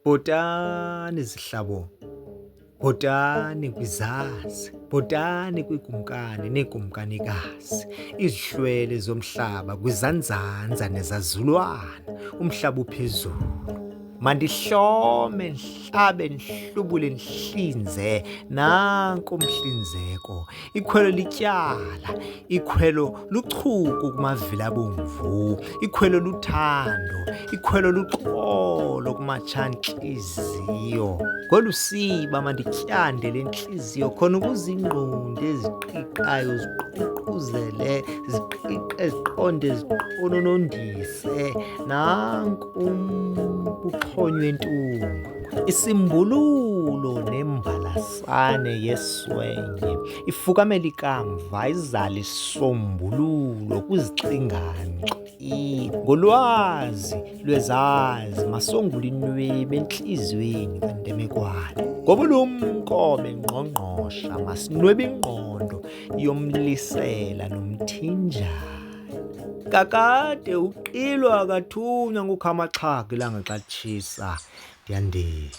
Bhotani zihlabo, bhotani kwizazi, bhotani kwiikumkani neekumkanikazi, izihlwele zomhlaba kwizanzanza nezazulwana, umhlaba uphezulu. Mandihlome, ndihlabe, ndihlubule, ndihlinze, nanku umhlinzeko. Ikhwelo lityala, ikhwelo luchuku kumavili abomvu, ikhwelo luthando, ikhwelo luxolo kumatshantliziyo. Ngolu siba mandityande le ntliziyo khona ukuze ingqondo eziqiqayo ziququzele, ziqiqe, ziqonde, ziqononondise. Nanku uxhonywe ntungo, isimbululo nembalasane yeswenye, ifukamela ikamva, izale isombululo kwizixinga-nkqi. Ngolwazi lwezazi masongule inwebu entliziyweni kaNtemekwane. Ngobulumko bengqongqosha masinwebe ingqondo yomlisela nomthinjana. Kakade uqilwa akathunywa ngokha amaxhaga ilanga xa litshisa, ndiyandisa.